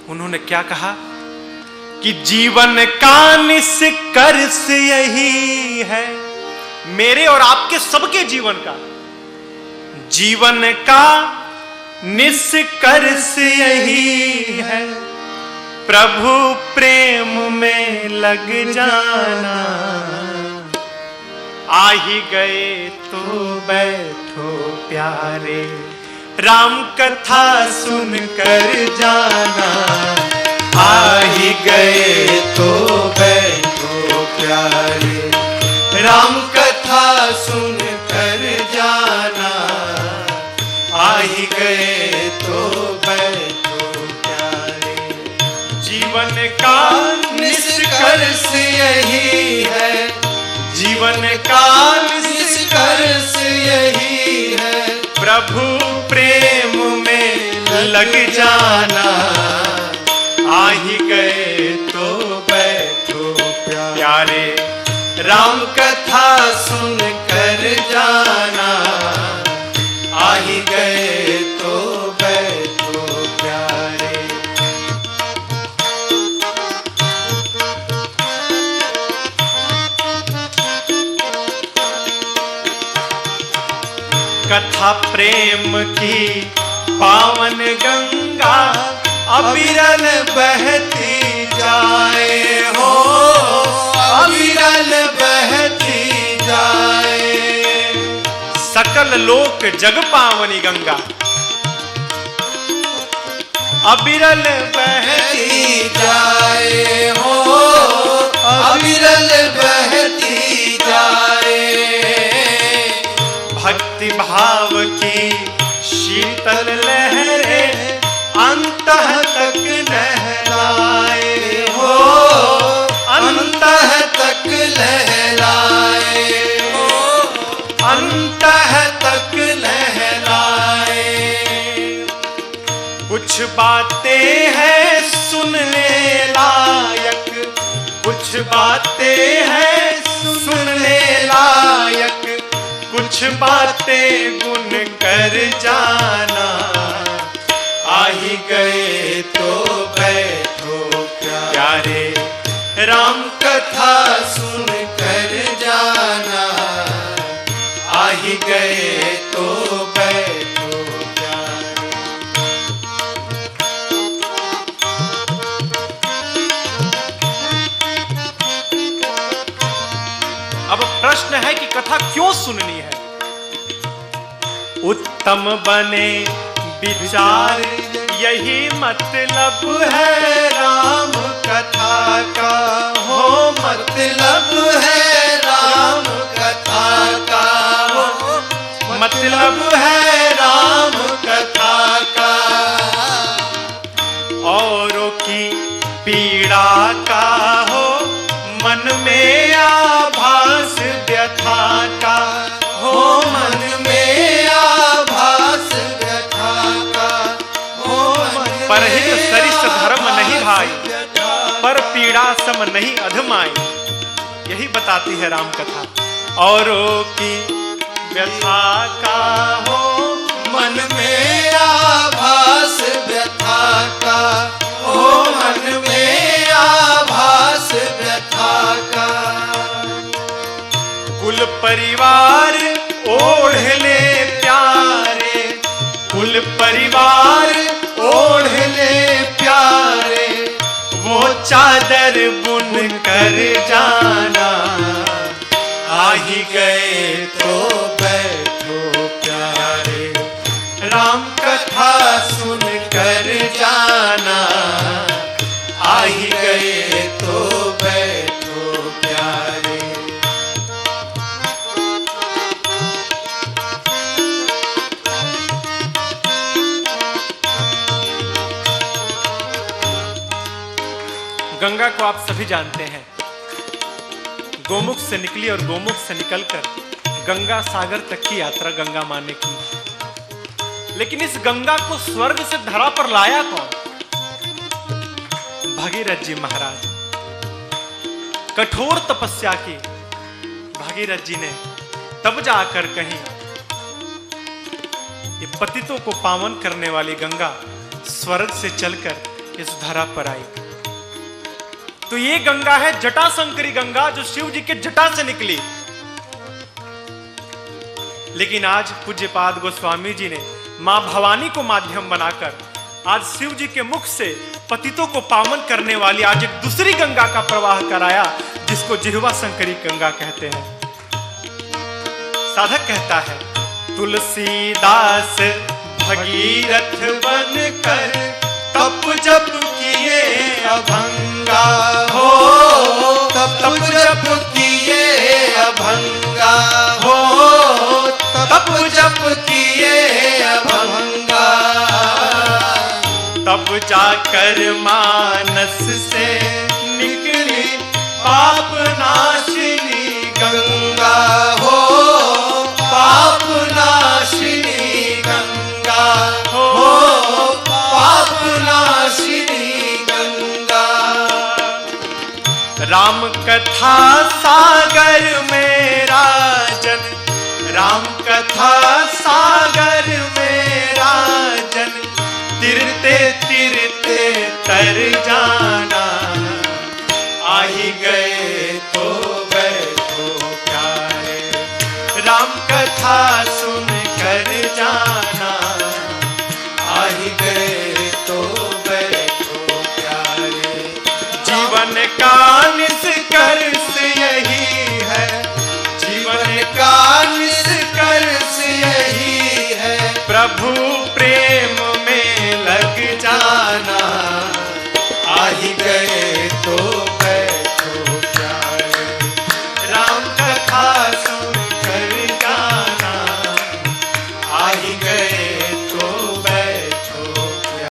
उन्होंने क्या कहा कि जीवन का निष्कर्ष यही है, मेरे और आपके सबके जीवन का निष्कर्ष यही है, प्रभु प्रेम में लग जाना। आ ही गए तो बैठो प्यारे, राम कथा सुन कर जाना। आ ही गए तो बैठो प्यारे, राम कथा सुन कर जाना। आ ही गए तो बैठो प्यारे, जीवन का निष्कर्ष यही है, जीवन का निष्कर्ष यही है, प्रभु प्रेम में लग जाना। आ ही गए तो बैठो प्यारे, राम कथा सुन कर जाना। आ ही गए तो बैठो प्यारे। कथा प्रेम की पावन गंगा अविरल बहती जाए हो, अविरल बहती जाए। सकल लोक जग पावनी गंगा अविरल बहती जाए हो, अविरल बहती जाए। भक्ति भाव की शीतल लहरें अंतः तक लहराए हो, अंतः तक लहराए हो, अंतः तक लहराए। कुछ बातें हैं सुनने लायक, कुछ बातें हैं सुनने लायक, कुछ बातें गुन कर जाना। आ ही गए तो बैठो प्यारे, राम कथा सुन कर जाना। आ ही गए तो बैठो प्यारे। अब प्रश्न है कि कथा क्यों सुननी है? उत्तम बने विचार यही मतलब है राम कथा का, हो मतलब है राम कथा का, हो मतलब है राम कथा का। औरों की पीड़ा का हो मन में आभास व्यथा का, हो मन में आभास व्यथा का, हो मन परहित में सरिस धर्म नहीं भाई, व्यथा पर पीड़ा सम नहीं अधमाई। यही बताती है राम कथा। औरों की व्यथा का हो मन में आभास व्यथा का, हो मन में आभास व्यथा का। कुल परिवार ओढ़ ले प्यारे, कुल परिवार ओढ़ ले प्यारे, वो चादर बुन कर जाना। आ ही गए तो बैठो प्यारे, राम कथा सुन कर जाना। आ ही गए तो बैठो प्यारे। गंगा को आप सभी जानते हैं, गोमुख से निकली और गोमुख से निकलकर गंगा सागर तक की यात्रा गंगा माँ ने की। लेकिन इस गंगा को स्वर्ग से धरा पर लाया कौन? भगीरथ जी महाराज। कठोर तपस्या की भगीरथ जी ने तब जाकर कहीं ये पतितों को पावन करने वाली गंगा स्वर्ग से चलकर इस धरा पर आई। तो ये गंगा है जटाशंकरी गंगा, जो शिव जी के जटा से निकली। लेकिन आज पूज्यपाद गोस्वामी जी ने मां भवानी को माध्यम बनाकर आज शिव जी के मुख से पतितों को पावन करने वाली आज एक दूसरी गंगा का प्रवाह कराया, जिसको जिह्वा शंकरी गंगा कहते हैं। साधक कहता है, तुलसीदास भगीरथ बनकर तप जप किए अभंगा हो, तप जप किए अभंगा हो, तप जप किए अभंगा। तब जाकर मानस से निकली पाप नाशिनी गंगा हो, पाप नाशिनी गंगा हो, पाप नाशिनी गंगा। राम कथा सागर में राजन, राम कथा सागर